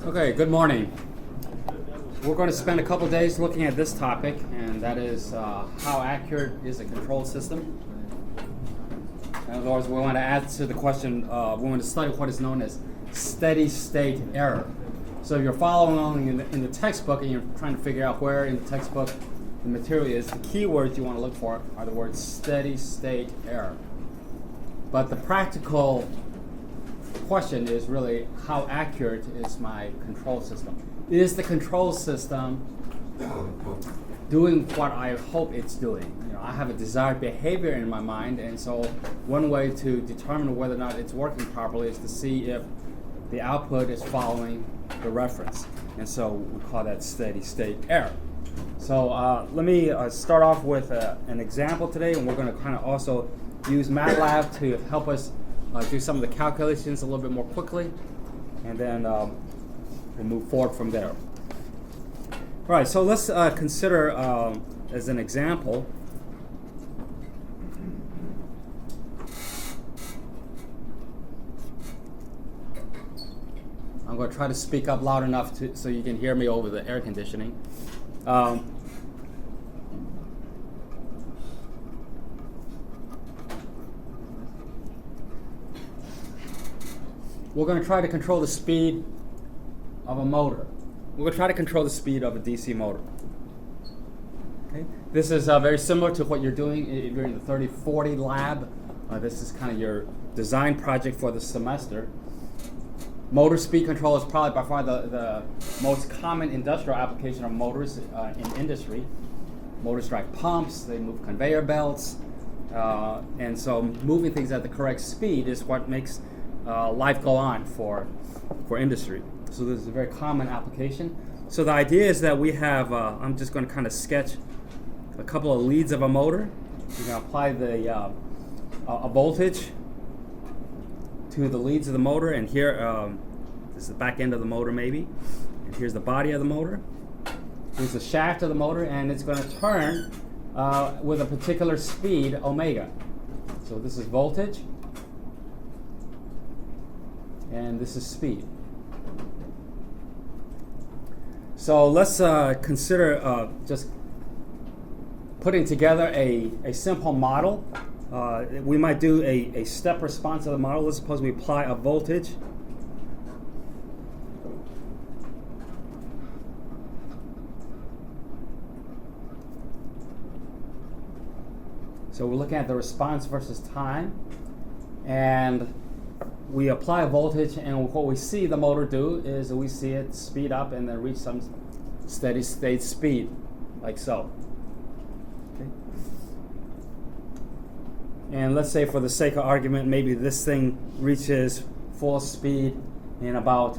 Okay, good morning. We're going to spend a couple days looking at this topic, and that is how accurate is a control system. In other words, we want to add to the question, we want to study what is known as steady state error. So if you're following along in the textbook and you're trying to figure out where in the textbook the material is, the keywords you want to look for are the words steady state error. But the practical question is really, how accurate is my control system? Is the control system doing what I hope it's doing? I have a desired behavior in my mind, and so one way to determine whether or not it's working properly is to see if the output is following the reference. And so we call that steady state error. So let me start off with an example today, and we're going to kind of also use MATLAB to help us do some of the calculations a little bit more quickly, and then we'll move forward from there. All right, so let's consider as an example I'm going to try to speak up loud enough so you can hear me over the air conditioning. We're going to try to control the speed of a motor. We're going to try to control the speed of a DC motor. Okay? This is very similar to what you're doing if you're in the 3040 lab. This is kind of your design project for the semester. Motor speed control is probably by far the most common industrial application of motors in industry. Motors drive pumps, they move conveyor belts, and so moving things at the correct speed is what makes life go on for industry. So this is a very common application. So the idea is that we have, I'm just going to kind of sketch a couple of leads of a motor. You're going to apply a voltage to the leads of the motor, and here, this is the back end of the motor maybe, and here's the body of the motor. Here's the shaft of the motor, and it's going to turn with a particular speed, omega. So this is voltage, and this is speed. So let's consider just putting together a simple model. We might do a step response of the model. Let's suppose we apply a voltage. So we're looking at the response versus time, and we apply a voltage, and what we see the motor do is we see it speed up and then reach some steady state speed, like so. Okay. And let's say, for the sake of argument, maybe this thing reaches full speed in about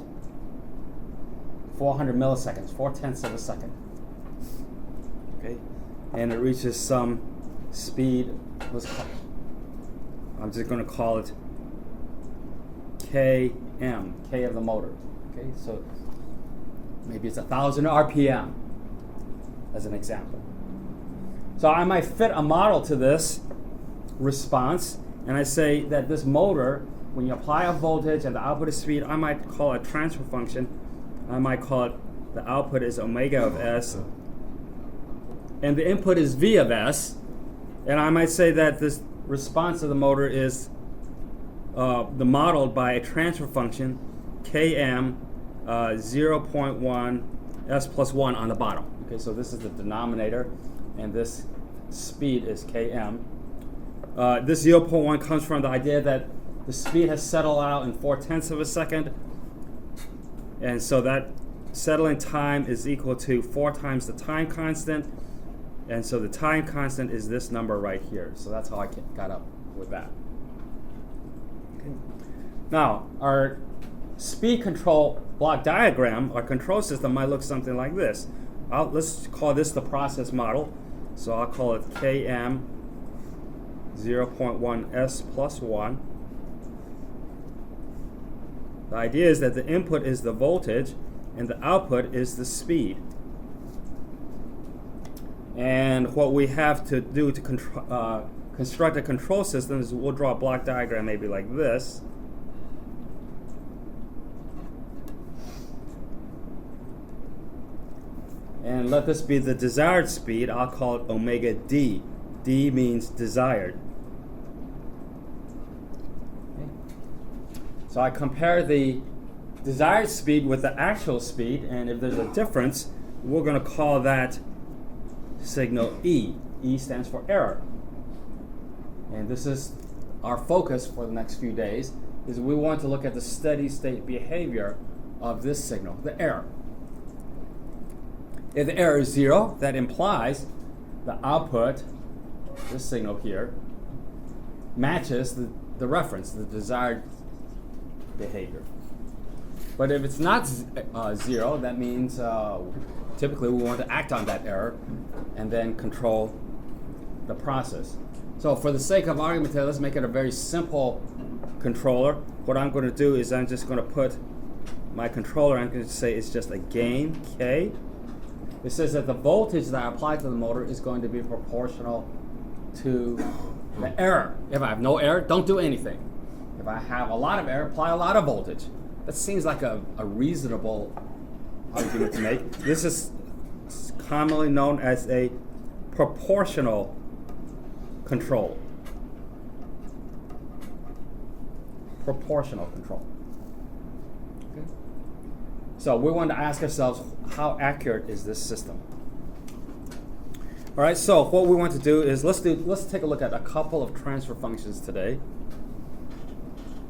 400 milliseconds, 4/10 of a second. Okay, and it reaches some speed. I'm just going to call it Km, K of the motor. Okay, so maybe it's 1,000 RPM as an example. So I might fit a model to this response, and I say that this motor, when you apply a voltage and the output is speed, I might call a transfer function. I might call it, the output is omega of s, and the input is v of s, and I might say that this response of the motor is modeled by a transfer function, Km 0.1 s plus 1 on the bottom. Okay, so this is the denominator, and this speed is Km. This 0.1 comes from the idea that the speed has settled out in 4/10 of a second, and so that settling time is equal to 4 times the time constant, and so the time constant is this number right here. So that's how I got up with that. Okay. Now, our speed control block diagram, our control system, might look something like this. Let's call this the process model. So I'll call it Km 0.1 s plus 1. The idea is that the input is the voltage and the output is the speed. And what we have to do to construct a control system is we'll draw a block diagram maybe like this. and let this be the desired speed. I'll call it omega d. D means desired. Okay. So I compare the desired speed with the actual speed, and if there's a difference, we're going to call that signal E. E stands for error. And this is our focus for the next few days, is we want to look at the steady state behavior of this signal, the error. If the error is 0, that implies the output, this signal here, matches the reference, the desired behavior. But if it's not 0, that means typically we want to act on that error and then control the process. So for the sake of argument today, let's make it a very simple controller. What I'm going to do is I'm just going to put my controller, I'm going to say it's just a gain, K. It says that the voltage that I apply to the motor is going to be proportional to the error. If I have no error, don't do anything. If I have a lot of error, apply a lot of voltage. That seems like a reasonable argument to make. This is commonly known as a proportional control. Proportional control. Okay. So we want to ask ourselves, how accurate is this system? All right, so what we want to do is let's take a look at a couple of transfer functions today.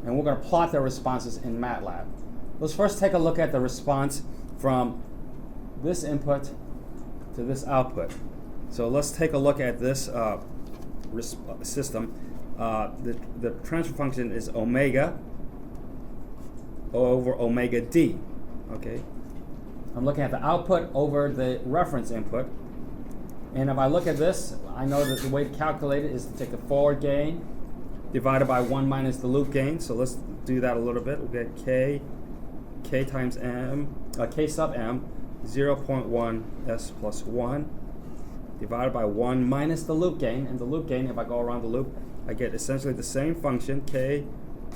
And we're going to plot their responses in MATLAB. Let's first take a look at the response from this input to this output. So let's take a look at this system. The transfer function is omega over omega d. Okay. I'm looking at the output over the reference input. And if I look at this, I know that the way to calculate it is to take the forward gain divided by 1 minus the loop gain. So let's do that a little bit. We'll get k times m, k sub m, 0.1 s plus 1 divided by 1 minus the loop gain. And the loop gain, if I go around the loop, I get essentially the same function, k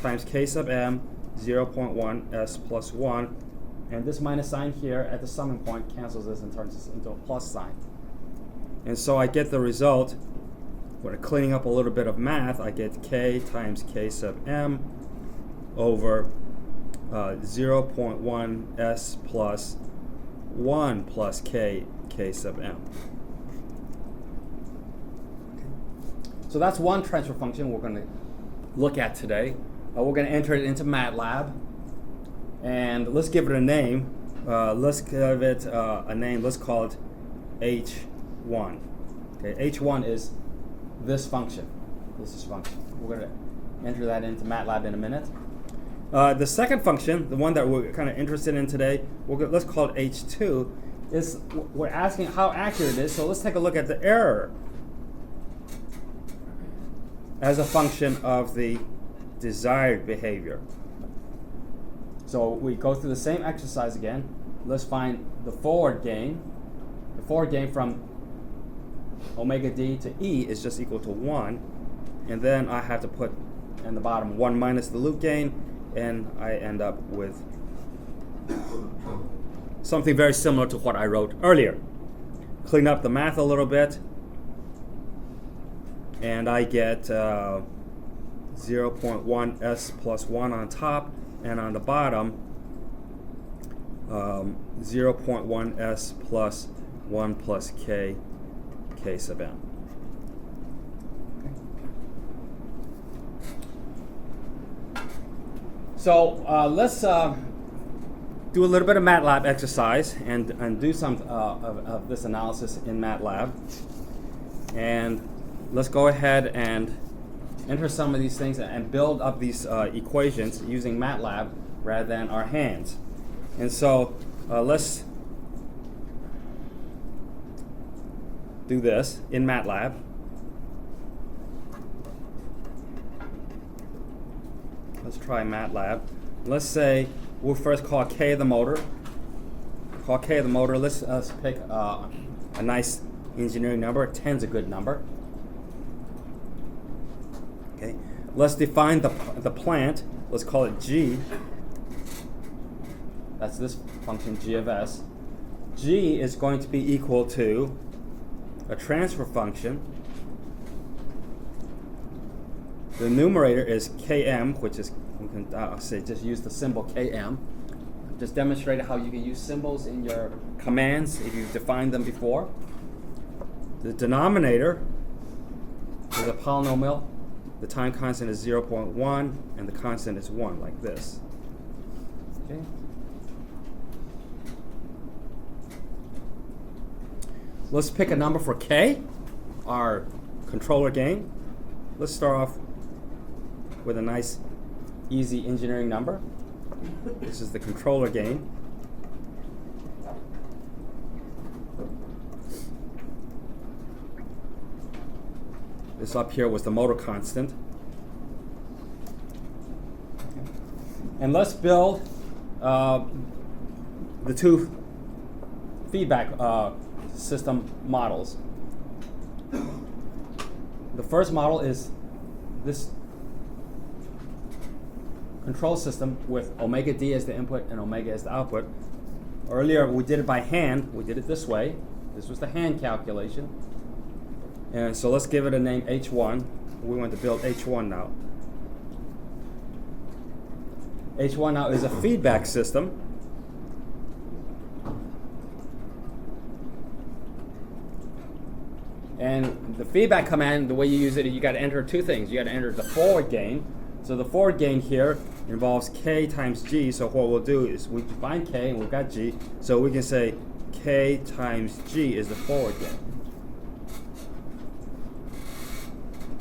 times k sub m, 0.1 s plus 1. And this minus sign here at the summing point cancels this and turns this into a plus sign. And so I get the result, when cleaning up a little bit of math, I get k times k sub m over 0.1 s plus 1 plus k sub m. So that's one transfer function we're going to look at today. We're going to enter it into MATLAB. And let's give it a name. Let's give it a name. Let's call it H1. Okay, H1 is this function. This is function. We're going to enter that into MATLAB in a minute. The second function, the one that we're kind of interested in today, let's call it H2, is we're asking how accurate it is. So let's take a look at the error as a function of the desired behavior. So we go through the same exercise again. Let's find the forward gain. The forward gain from omega d to E is just equal to 1. And then I have to put in the bottom 1 minus the loop gain, and I end up with something very similar to what I wrote earlier. Clean up the math a little bit, and I get 0.1 s plus 1 on top, and on the bottom 0.1 s plus 1 plus k sub m. So let's do a little bit of MATLAB exercise and do some of this analysis in MATLAB. And let's go ahead and enter some of these things and build up these equations using MATLAB rather than our hands. And so let's do this in MATLAB. Let's try MATLAB. Let's say we'll first call K the motor. Call K the motor. Let's pick a nice engineering number. 10's a good number. Okay. Let's define the plant. Let's call it G. That's this function G of S. G is going to be equal to a transfer function. The numerator is Km, which is, we can say just use the symbol Km. Just demonstrated how you can use symbols in your commands if you've defined them before. The denominator is a polynomial. The time constant is 0.1 and the constant is 1, like this. Okay. Let's pick a number for K, our controller gain. Let's start off with a nice, easy engineering number. This is the controller gain. This up here was the motor constant. And let's build the two feedback system models. The first model is this control system with omega d as the input and omega as the output. Earlier we did it by hand. We did it this way. This was the hand calculation. And so let's give it a name H1. We want to build H1 now. H1 now is a feedback system. And the feedback command, the way you use it, you got to enter two things. You got to enter the forward gain. So the forward gain here involves K times G. So what we'll do is we define K and we've got G. So we can say K times G is the forward gain.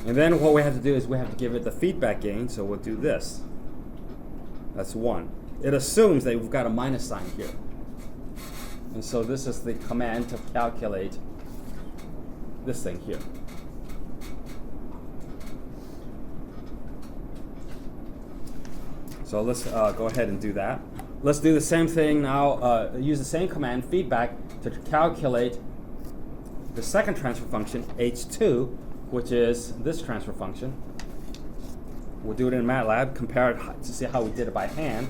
And then what we have to do is we have to give it the feedback gain. So we'll do this. That's 1. It assumes that we've got a minus sign here. And so this is the command to calculate this thing here. So let's go ahead and do that. Let's do the same thing now, use the same command, feedback, to calculate the second transfer function, H2, which is this transfer function. We'll do it in MATLAB, compare it to see how we did it by hand.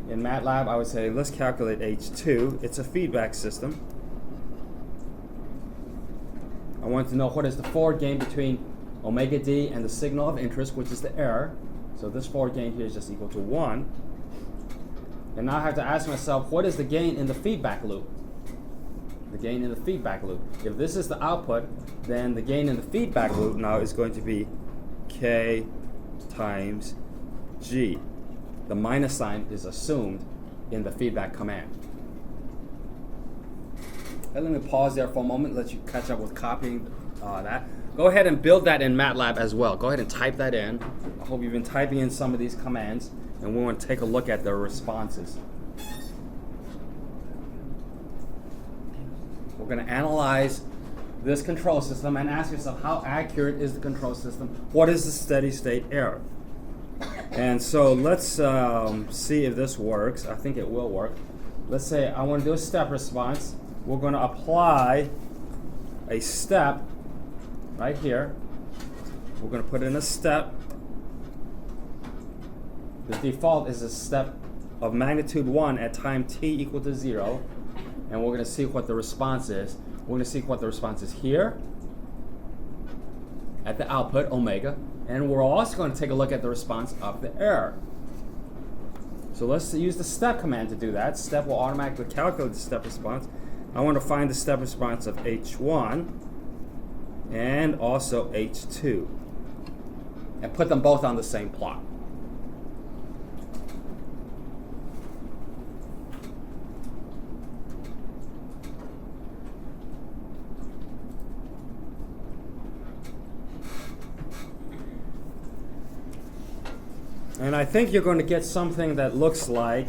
In MATLAB, I would say, let's calculate H2. It's a feedback system. I want to know what is the forward gain between omega d and the signal of interest, which is the error. So this forward gain here is just equal to 1. And now I have to ask myself, what is the gain in the feedback loop? The gain in the feedback loop. If this is the output, then the gain in the feedback loop now is going to be K times G. The minus sign is assumed in the feedback command. Let me pause there for a moment, let you catch up with copying that. Go ahead and build that in MATLAB as well. Go ahead and type that in. I hope you've been typing in some of these commands, and we want to take a look at the responses. We're going to analyze this control system and ask yourself, how accurate is the control system? What is the steady state error? And so let's see if this works. I think it will work. Let's say I want to do a step response. We're going to apply a step right here. We're going to put in a step. The default is a step of magnitude 1 at time t equal to 0. And we're going to see what the response is. We're going to see what the response is here at the output, omega. And we're also going to take a look at the response of the error. So let's use the step command to do that. Step will automatically calculate the step response. I want to find the step response of H1 and also H2 and put them both on the same plot. And I think you're going to get something that looks like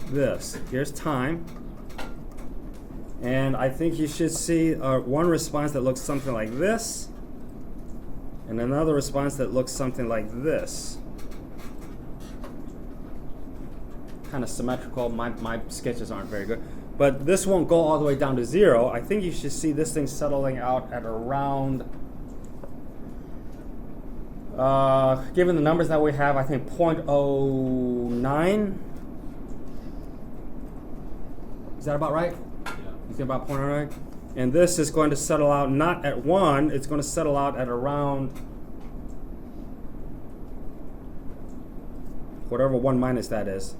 this. Here's time. And I think you should see one response that looks something like this, and another response that looks something like this. Kind of symmetrical. My sketches aren't very good. But this won't go all the way down to 0. I think you should see this thing settling out at around, given the numbers that we have, I think 0.09. Is that about right? Yeah. You think about 0.09? And this is going to settle out not at 1, it's going to settle out at around whatever 1 minus that is,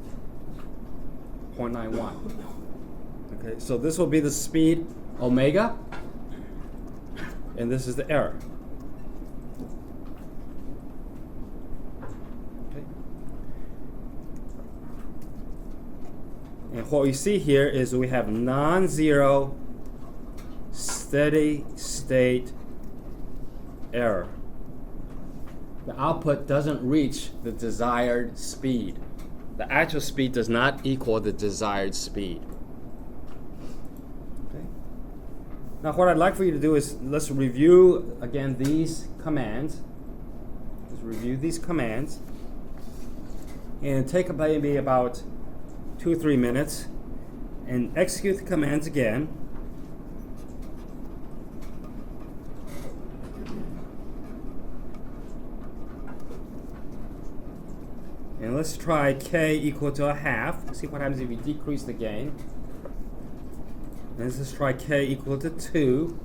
0.91. Okay, so this will be the speed omega, and this is the error. Okay. And what we see here is we have non-zero steady state error. The output doesn't reach the desired speed. The actual speed does not equal the desired speed. Okay. Now what I'd like for you to do is let's review again these commands. Let's review these commands and take maybe about 2 or 3 minutes and execute the commands again. And let's try k equal to a half. Let's see what happens if we decrease the gain. And let's just try k equal to 2.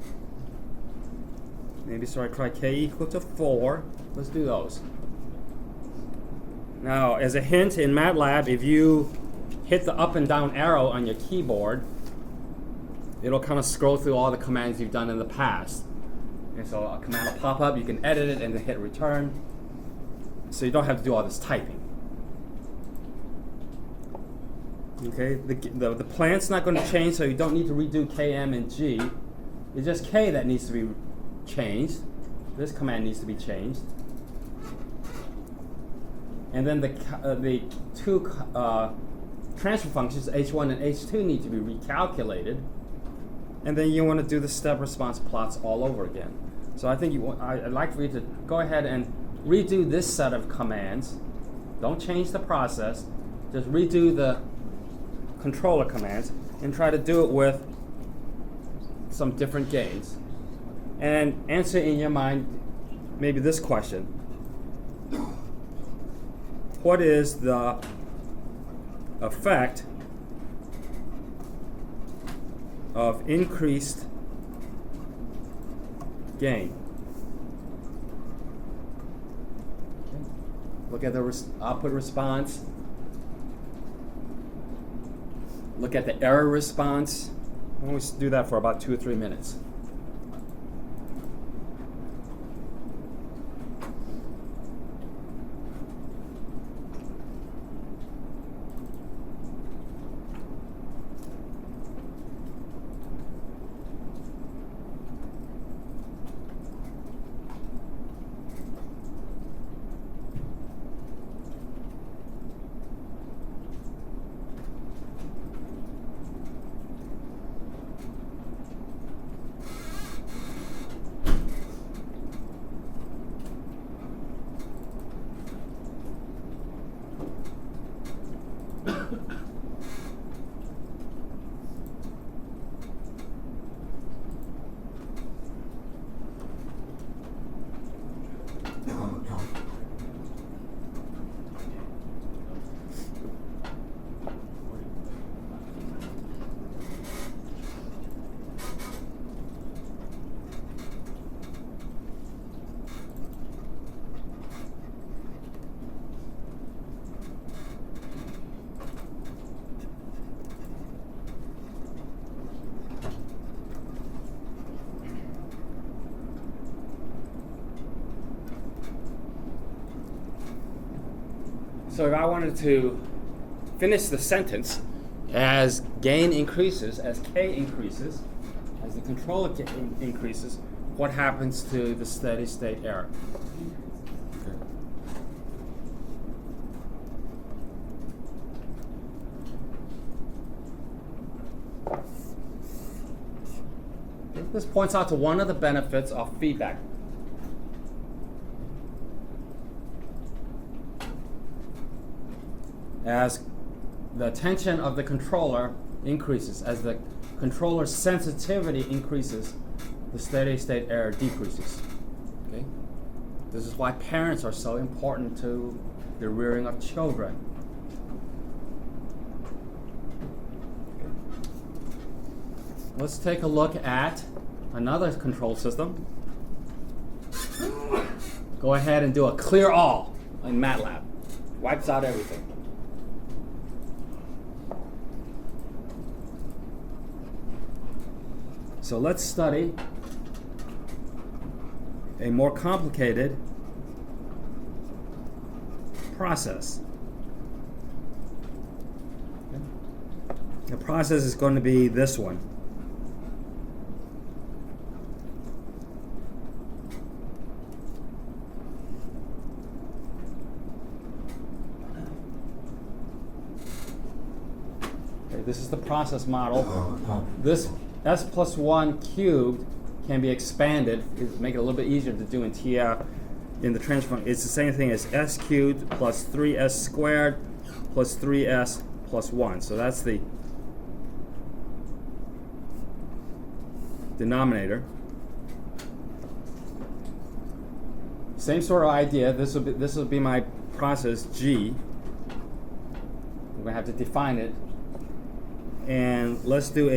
Maybe so I try k equal to 4. Let's do those. Now, as a hint, in MATLAB, if you hit the up and down arrow on your keyboard, it'll kind of scroll through all the commands you've done in the past. And so a command will pop up, you can edit it and then hit return. So you don't have to do all this typing. Okay, the plant's not going to change, so you don't need to redo K, M, and G. It's just K that needs to be changed. This command needs to be changed. And then the two transfer functions, H1 and H2, need to be recalculated. And then you want to do the step response plots all over again. So I think I'd like for you to go ahead and redo this set of commands. Don't change the process. Just redo the controller commands and try to do it with some different gains. And answer in your mind maybe this question. What is the effect of increased gain? Look at the output response. Look at the error response. Why don't we do that for about 2 or 3 minutes? So if I wanted to finish the sentence, as gain increases, as K increases, as the controller increases, what happens to the steady state error? This points out to one of the benefits of feedback. As the attention of the controller increases. As the controller's sensitivity increases, the steady state error decreases. Okay? This is why parents are so important to the rearing of children. Let's take a look at another control system. Go ahead and do a clear all in MATLAB. Wipes out everything. So let's study a more complicated process. The process is going to be this one. Okay, this is the process model. This S plus 1 cubed can be expanded, make it a little bit easier to do in TF in the transfer function. It's the same thing as S cubed plus 3S squared plus 3S plus 1. So that's the denominator. Same sort of idea. This will be my process G. We're gonna have to define it. And let's do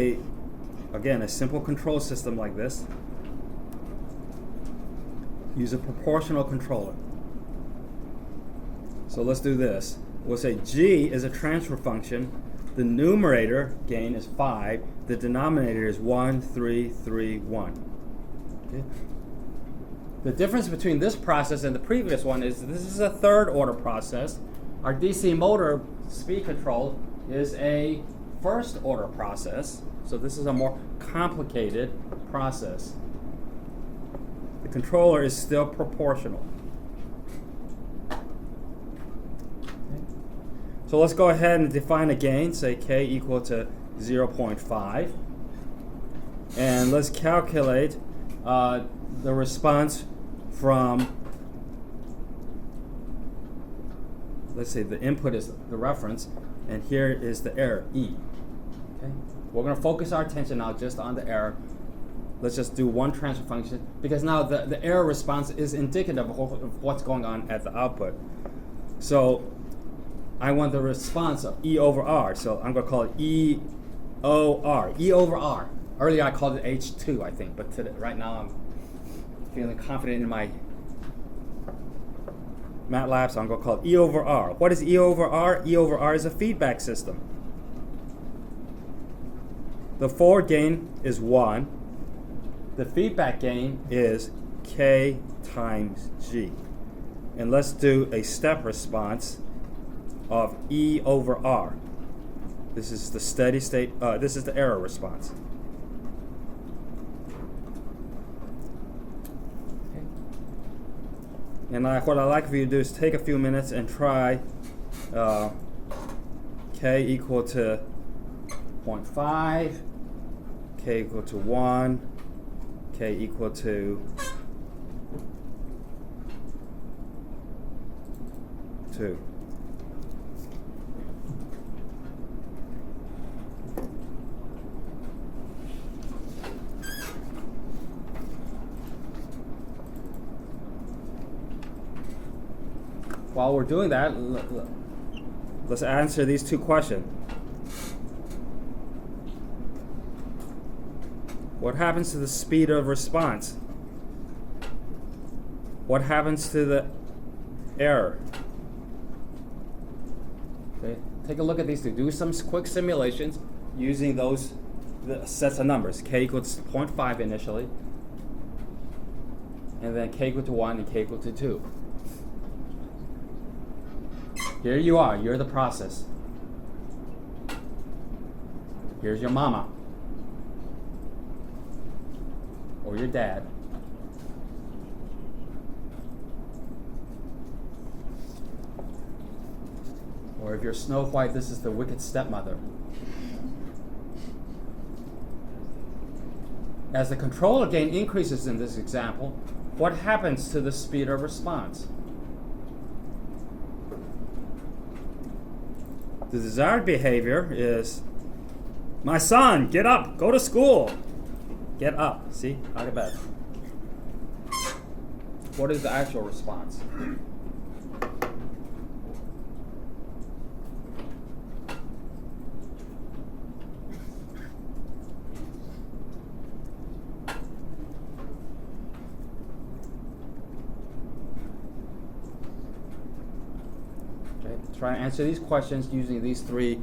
again, a simple control system like this. Use a proportional controller. So let's do this. We'll say G is a transfer function. The numerator gain is 5. The denominator is 1, 3, 3, 1. Okay. The difference between this process and the previous one is this is a third order process. Our DC motor speed control is a first order process. So this is a more complicated process. The controller is still proportional. Okay. So let's go ahead and define a gain, say k equal to 0.5. And let's calculate the response from, let's say the input is the reference, and here is the error, E. Okay. We're going to focus our attention now just on the error. Let's just do one transfer function, because now the error response is indicative of what's going on at the output. So I want the response of E over R, so I'm going to call it E O-R, E over R. Earlier I called it H2, I think, but right now I'm feeling confident in my MATLAB, so I'm going to call it E over R. What is E over R? E over R is a feedback system. The forward gain is 1. The feedback gain is K times G. And let's do a step response of E over R. This is the steady state, this is the error response. Okay. And what I'd like for you to do is take a few minutes and try K equal to 0.5, K equal to 1, K equal to 2. While we're doing that, let's answer these two questions. What happens to the speed of response? What happens to the error? Okay. Take a look at these two. Do some quick simulations using those sets of numbers. K equals 0.5 initially, and then K equal to 1 and K equal to 2. Here you are. You're the process. Here's your mama. Or your dad. Or if you're Snow White, this is the wicked stepmother. As the controller gain increases in this example, what happens to the speed of response? The desired behavior is My son, get up, go to school. Get up, see, out of bed. What is the actual response? Okay, try and answer these questions using these three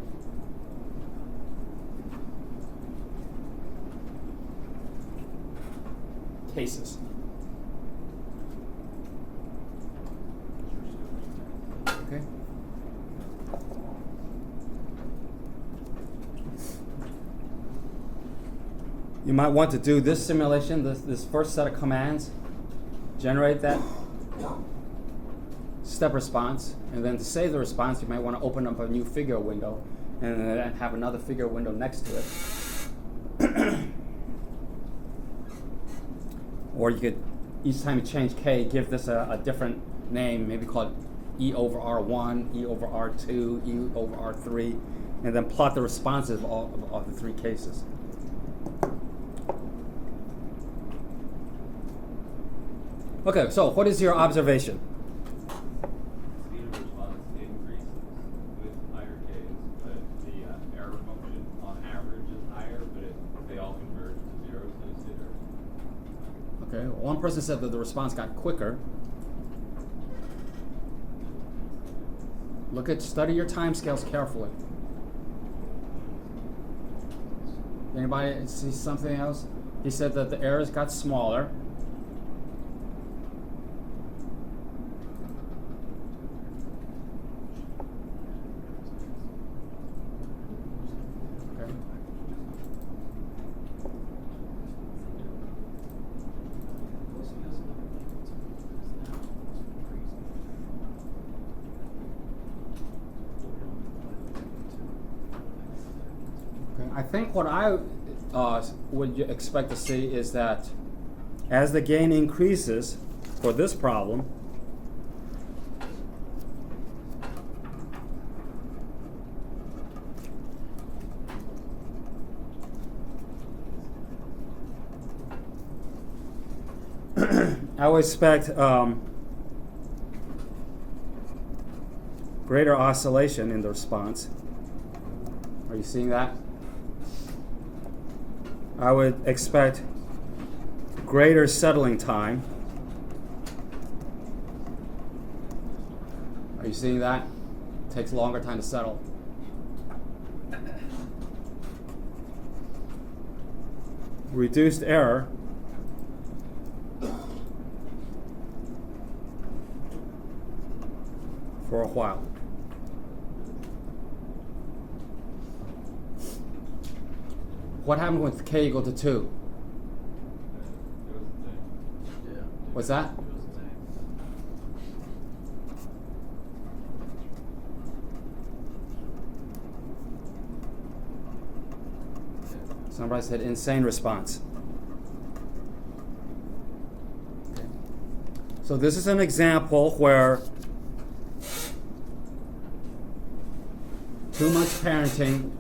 cases. Okay. You might want to do this simulation, this first set of commands, generate that step response, and then to save the response, you might want to open up a new figure window and then have another figure window next to it. Or you could, each time you change K, give this a different name, maybe call it E over R1, E over R2, E over R3, and then plot the responses of the three cases. Okay, so what is your observation? Speed of response increases with higher Ks, but the error function on average is higher, but they all converge to zero, so it's zero. Okay, one person said that the response got quicker. Study your timescales carefully. Anybody see something else? He said that the errors got smaller. Okay. I think what I would expect to see is that as the gain increases for this problem, I would expect greater oscillation in the response. Are you seeing that? I would expect greater settling time. Are you seeing that? It takes a longer time to settle. Reduced error. For a while. What happened with K equal to 2? It was the same. Yeah. What's that? It was the same. Somebody said insane response. Okay. So this is an example where too much parenting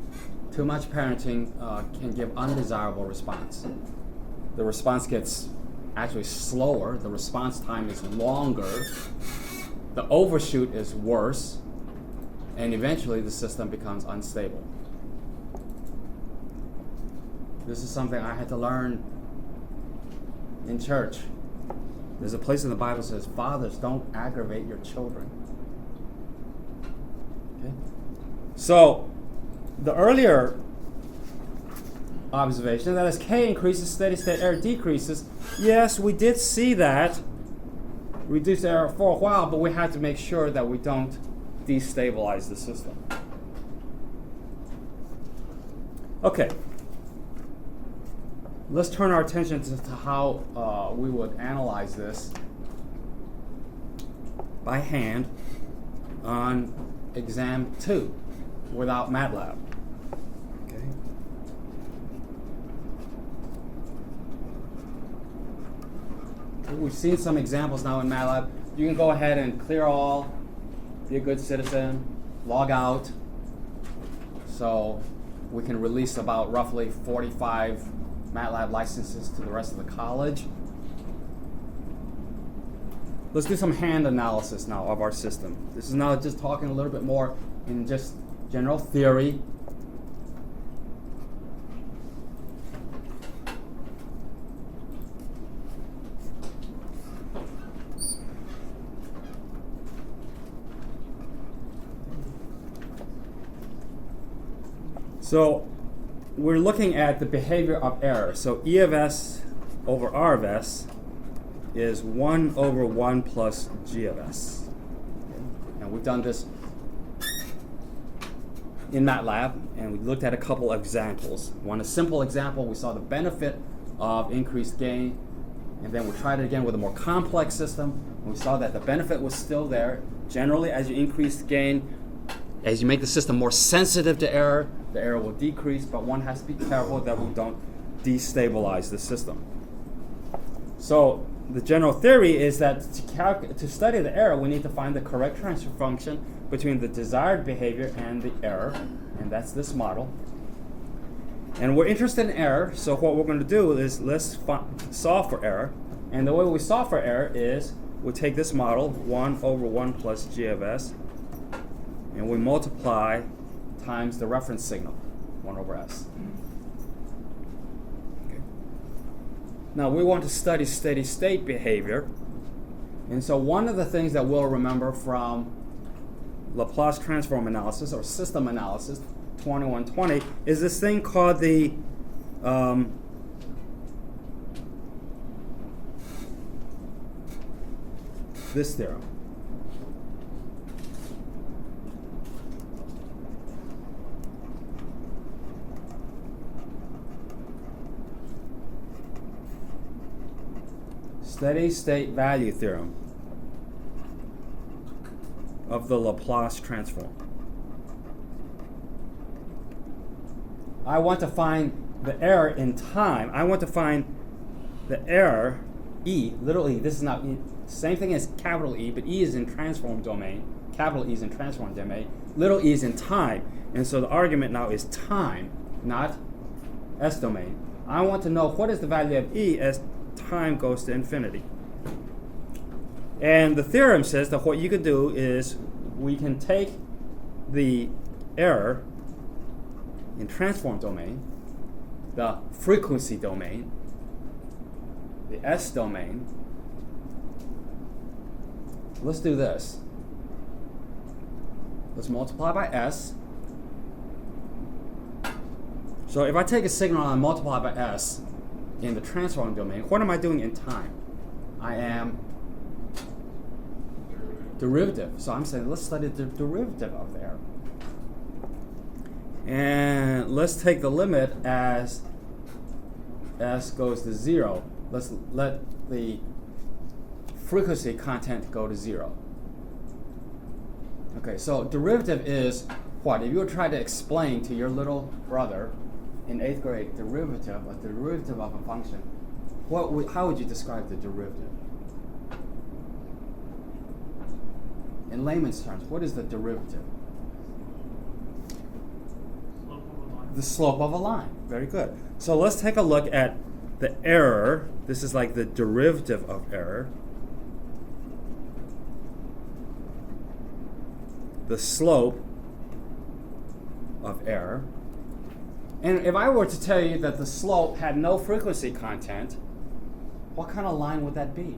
can give undesirable response. The response gets actually slower. The response time is longer. The overshoot is worse. And eventually the system becomes unstable. This is something I had to learn in church. There's a place in the Bible that says, fathers, don't aggravate your children. Okay? So, the earlier observation, that as K increases, steady state error decreases. Yes, we did see that. Reduce error for a while, but we had to make sure that we don't destabilize the system. Okay. Let's turn our attention to how we would analyze this by hand on exam 2 without MATLAB. Okay. We've seen some examples now in MATLAB. You can go ahead and clear all, be a good citizen, log out. So we can release about roughly 45 MATLAB licenses to the rest of the college. Let's do some hand analysis now of our system. This is now just talking a little bit more in just general theory. So we're looking at the behavior of error. So E of S over R of S is 1 over 1 plus G of S. And we've done this in MATLAB, and we looked at a couple of examples. One, a simple example, we saw the benefit of increased gain, and then we tried it again with a more complex system, and we saw that the benefit was still there. Generally, as you increase gain, as you make the system more sensitive to error, the error will decrease, but one has to be careful that we don't destabilize the system. So the general theory is that to study the error, we need to find the correct transfer function between the desired behavior and the error, and that's this model. And we're interested in error, so what we're going to do is let's solve for error. And the way we solve for error is we take this model, 1 over 1 plus G of S, and we multiply times the reference signal, 1 over S. Okay. Now we want to study steady state behavior. And so one of the things that we'll remember from Laplace transform analysis or system analysis 2120 is this thing called the this theorem. Steady state value theorem of the Laplace transform. I want to find the error in time. I want to find the error, E, little e. This is not E. Same thing as capital E, but E is in transform domain. Capital E is in transform domain. Little e is in time. And so the argument now is time, not S domain. I want to know what is the value of E as time goes to infinity. And the theorem says that what you could do is we can take the error in transform domain, the frequency domain, the S domain. Let's do this. Let's multiply by S. So if I take a signal and I multiply by S in the transform domain, what am I doing in time? I am derivative. So I'm saying let's study the derivative of the error. And let's take the limit as S goes to 0. Let's let the frequency content go to 0. Okay, so derivative is what? If you were trying to explain to your little brother in 8th grade a derivative of a function, how would you describe the derivative? In layman's terms, what is the derivative? The slope of a line. Very good. So let's take a look at the error. This is like the derivative of error. The slope of error. And if I were to tell you that the slope had no frequency content, what kind of line would that be?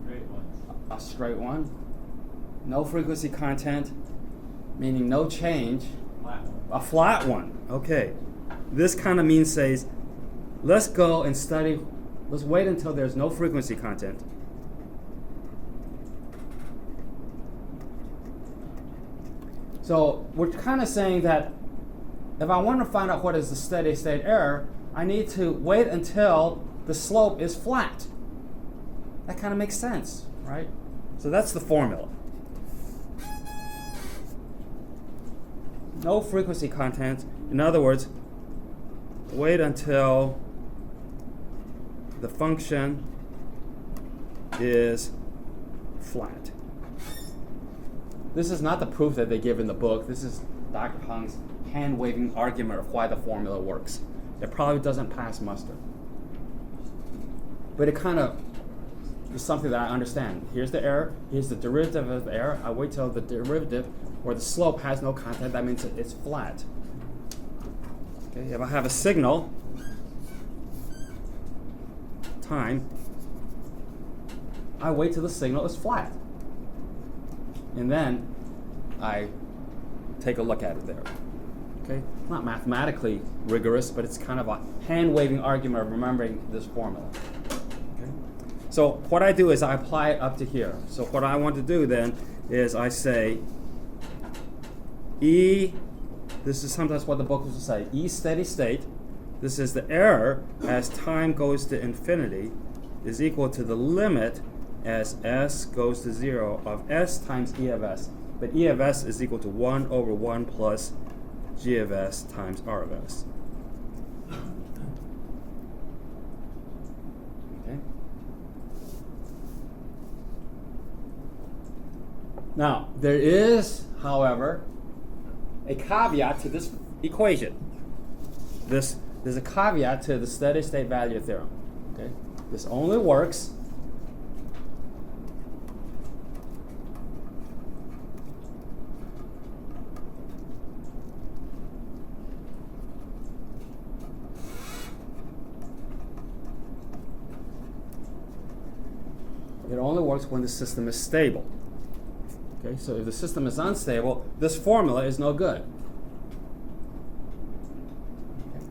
Straight one. A straight one. No frequency content, meaning no change. Flat one. A flat one. Okay. This kind of means says, let's go and study, let's wait until there's no frequency content. So we're kind of saying that if I want to find out what is the steady state error, I need to wait until the slope is flat. That kind of makes sense, right? So that's the formula. No frequency content. In other words, wait until the function is flat. This is not the proof that they give in the book. This is Dr. Hung's hand-waving argument of why the formula works. It probably doesn't pass muster. But it kind of is something that I understand. Here's the error. Here's the derivative of the error. I wait till the derivative or the slope has no constant. That means it's flat. Okay, if I have a signal, time, I wait till the signal is flat. And then I take a look at it there. Okay? Not mathematically rigorous, but it's kind of a hand-waving argument of remembering this formula. Okay? So what I do is I apply it up to here. So what I want to do then is I say E, this is sometimes what the book will say, E steady state, this is the error as time goes to infinity, is equal to the limit as s goes to 0 of s times E of s. But E of s is equal to 1 over 1 plus G of s times R of s. Okay. Now, there is, however, a caveat to this equation. There's a caveat to the steady state value theorem. Okay? This only works when the system is stable. Okay, so if the system is unstable, this formula is no good. Okay.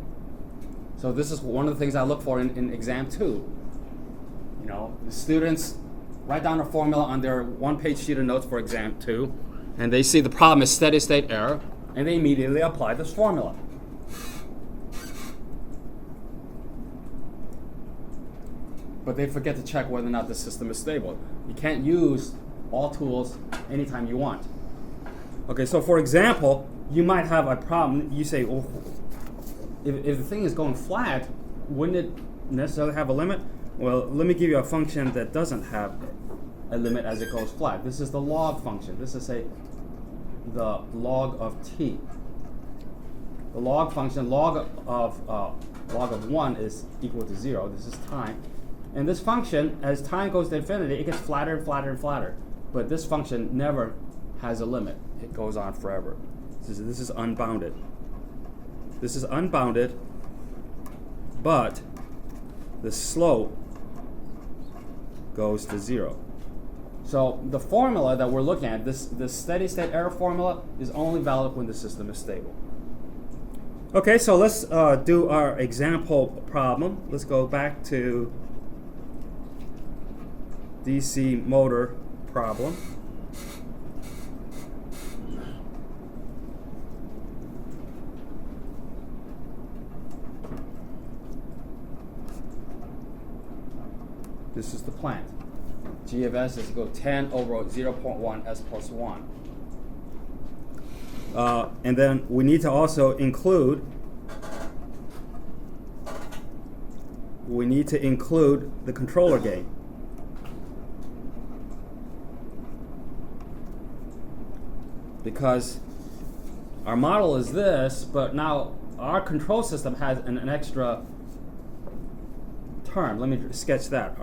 So this is one of the things I look for in exam 2. You know, the students write down a formula on their one-page sheet of notes for exam 2, and they see the problem is steady state error, and they immediately apply this formula. But they forget to check whether or not the system is stable. You can't use all tools anytime you want. Okay, so for example, you might have a problem. You say, well, if the thing is going flat, wouldn't it necessarily have a limit? Well, let me give you a function that doesn't have a limit as it goes flat. This is the log function. This is the log of t. The log function, log of 1 is equal to 0. This is time. And this function, as time goes to infinity, it gets flatter and flatter and flatter. But this function never has a limit. It goes on forever. This is unbounded. This is unbounded, but the slope goes to 0. So the formula that we're looking at, this steady state error formula, is only valid when the system is stable. Okay, so let's do our example problem. Let's go back to DC motor problem. This is the plant. G of s is equal to 10 over 0.1 s plus 1. And then we need to also include the controller gain. Because our model is this, but now our control system has an extra term. Let me sketch that.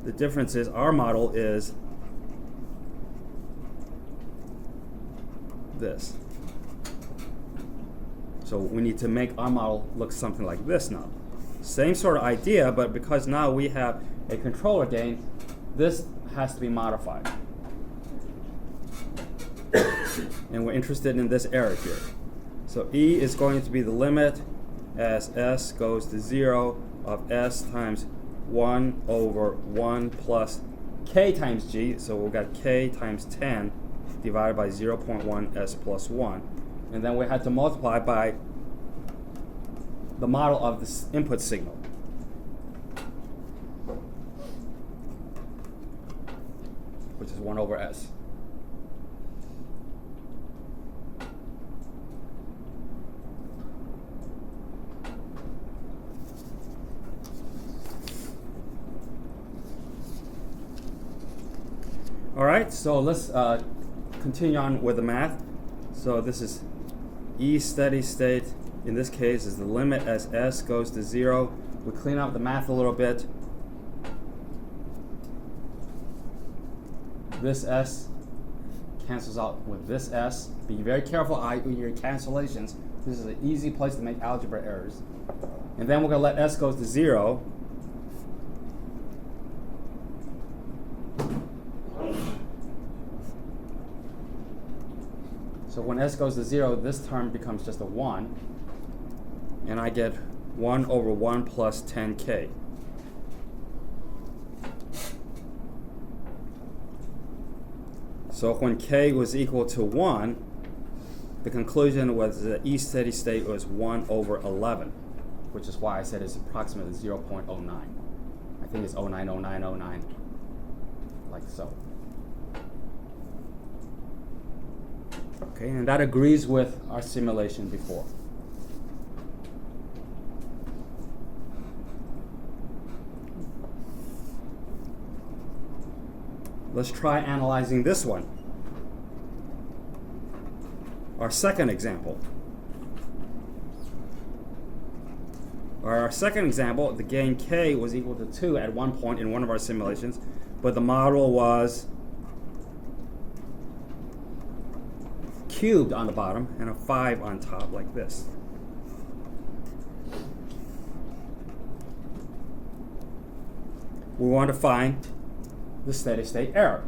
The difference is our model is this. So we need to make our model look something like this now. Same sort of idea, but because now we have a controller gain, this has to be modified. And we're interested in this error here. So E is going to be the limit as s goes to 0 of s times 1 over 1 plus k times g. So we've got k times 10 divided by 0.1 s plus 1. And then we had to multiply by the model of this input signal. Which is 1 over s. All right, so let's continue on with the math. So this is E steady state. In this case, is the limit as s goes to 0. We clean up the math a little bit. This s cancels out with this s. Be very careful with your cancellations. This is an easy place to make algebra errors. And then we're going to let s goes to 0. So when s goes to 0, this term becomes just a 1. And I get 1 over 1 plus 10k. So when k was equal to 1, the conclusion was that E steady state was 1 over 11, which is why I said it's approximately 0.09. I think it's 090909, like so. Okay, and that agrees with our simulation before. Let's try analyzing this one. Our second example. Our second example, the gain k was equal to 2 at one point in one of our simulations, but the model was cubed on the bottom and a 5 on top, like this. We want to find the steady state error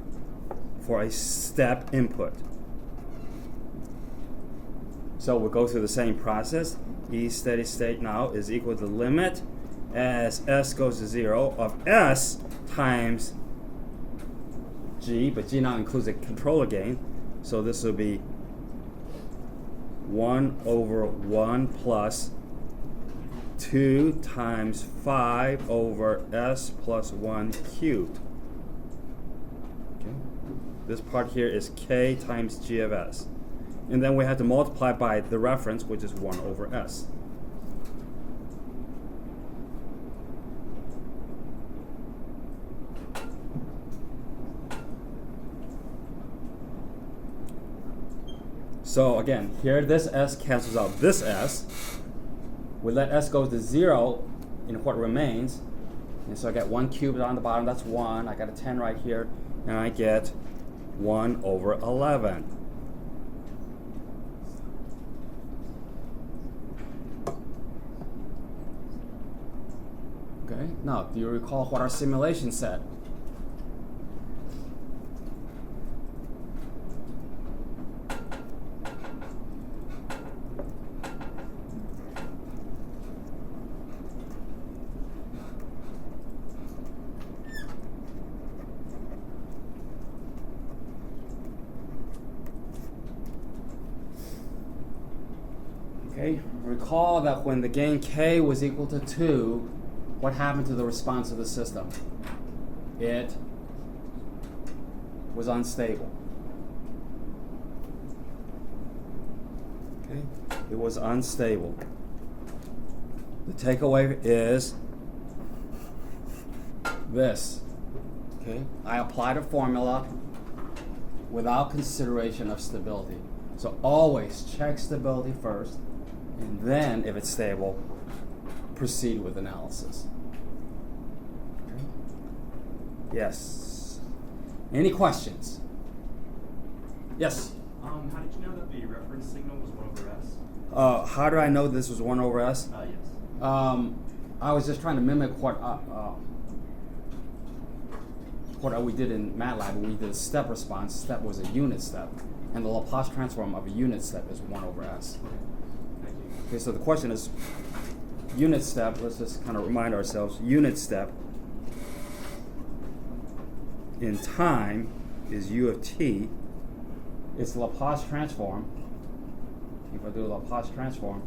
for a step input. So we'll go through the same process. E steady state now is equal to the limit as s goes to 0 of s times g, but g now includes a controller gain. So this will be 1 over 1 plus 2 times 5 over s plus 1 cubed. Okay. This part here is k times g of s. And then we have to multiply by the reference, which is 1 over s. So again, here this s cancels out this s. We let s go to 0 in what remains. And so I get 1 cubed on the bottom, that's 1. I got a 10 right here, and I get 1 over 11. Okay, now do you recall what our simulation said? Okay, recall that when the gain k was equal to 2, what happened to the response of the system? It was unstable. Okay, it was unstable. The takeaway is this. Okay, I applied a formula without consideration of stability. So always check stability first, and then if it's stable, proceed with analysis. Okay. Yes. Any questions? Yes? How did you know that the reference signal was 1 over s? How do I know this was 1 over s? Yes. I was just trying to mimic what we did in MATLAB. We did a step response. Step was a unit step, and the Laplace transform of a unit step is 1 over s. Okay. Thank you. Okay, so the question is, unit step, let's just kind of remind ourselves, unit step in time is u of t. It's Laplace transform. If I do Laplace transform,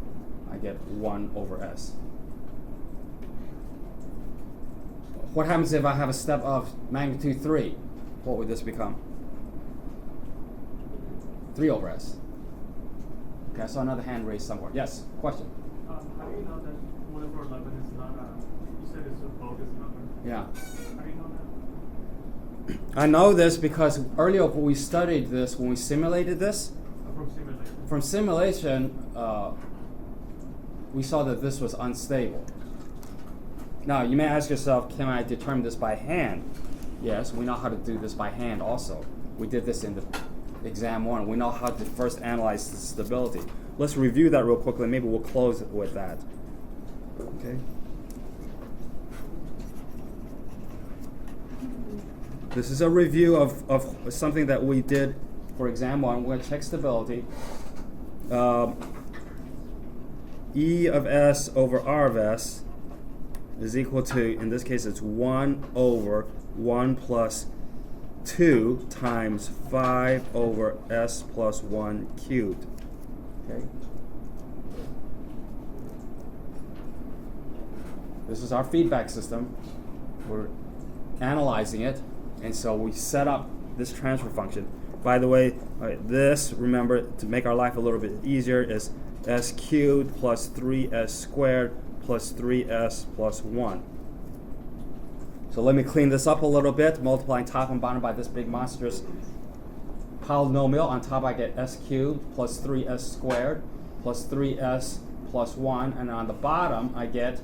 I get 1 over s. What happens if I have a step of magnitude 3? What would this become? 3 over s. Okay, I saw another hand raised somewhere. Yes, question? How do you know that 1 over 11 is not you said it's a bogus number? Yeah. How do you know I know this because earlier when we studied this, when we simulated this, from simulation, we saw that this was unstable. Now, you may ask yourself, can I determine this by hand? Yes, we know how to do this by hand also. We did this in the exam 1. We know how to first analyze the stability. Let's review that real quickly. Maybe we'll close with that. Okay. This is a review of something that we did for exam 1. We're going to check stability. E of S over R of S is equal to, in this case, it's 1 over 1 plus 2 times 5 over S plus 1 cubed. Okay. This is our feedback system. We're analyzing it, and so we set up this transfer function. By the way, this, remember, to make our life a little bit easier, is S cubed plus 3S squared plus 3S plus 1. So let me clean this up a little bit, multiplying top and bottom by this big monstrous polynomial. On top I get S cubed plus 3S squared plus 3S plus 1. And on the bottom I get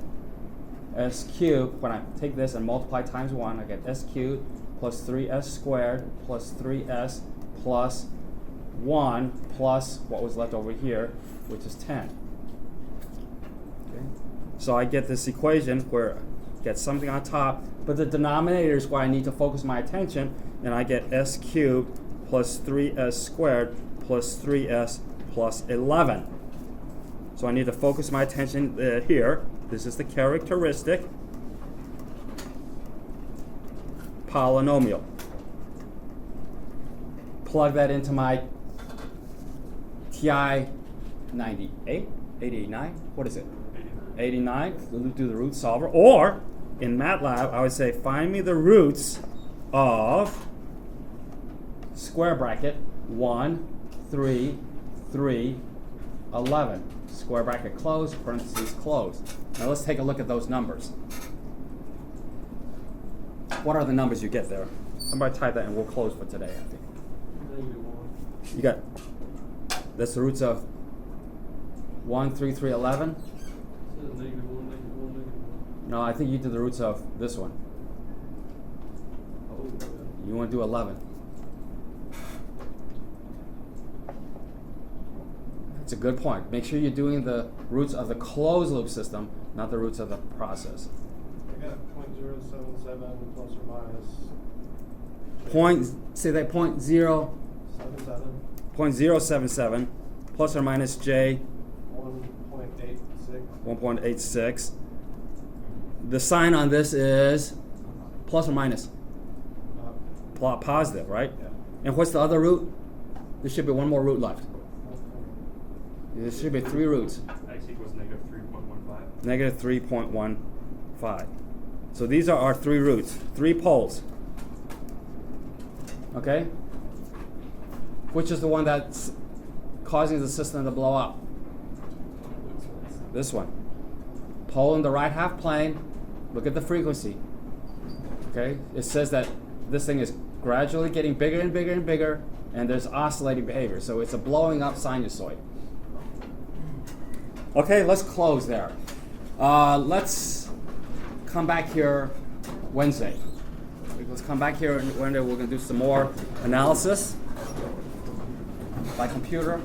S cubed. When I take this and multiply times 1, I get S cubed plus 3S squared plus 3S plus 1 plus what was left over here, which is 10. Okay. So I get this equation where I get something on top, but the denominator is where I need to focus my attention, and I get S cubed plus 3S squared plus 3S plus 11. So I need to focus my attention here. This is the characteristic polynomial. Plug that into my TI 98, 89, what is it? 89, do the root solver. Or, in MATLAB, I would say find me the roots of square bracket 1, 3, 3, 11. Square bracket closed, parentheses closed. Now let's take a look at those numbers. What are the numbers you get there? Somebody type that and we'll close for today, I think. You got, that's the roots of 1, 3, 3, 11? No, I think you did the roots of this one. You want to do 11. That's a good point. Make sure you're doing the roots of the closed loop system, not the roots of the process. I got 0.077 plus or minus. Say that 0.077 77. plus or minus J 1.86. 1.86. The sign on this is plus or minus? Positive, right? Yeah. And what's the other root? There should be one more root left. There should be 3 roots. X equals negative 3.15. Negative 3.15. So these are our 3 roots, 3 poles. Okay? Which is the one that's causing the system to blow up? This one. Pole in the right half plane. Look at the frequency. Okay? It says that this thing is gradually getting bigger and bigger and bigger, and there's oscillating behavior. So it's a blowing up sinusoid. Okay, let's close there. Let's come back here Wednesday. Let's come back here Wednesday. We're going to do some more analysis by computer.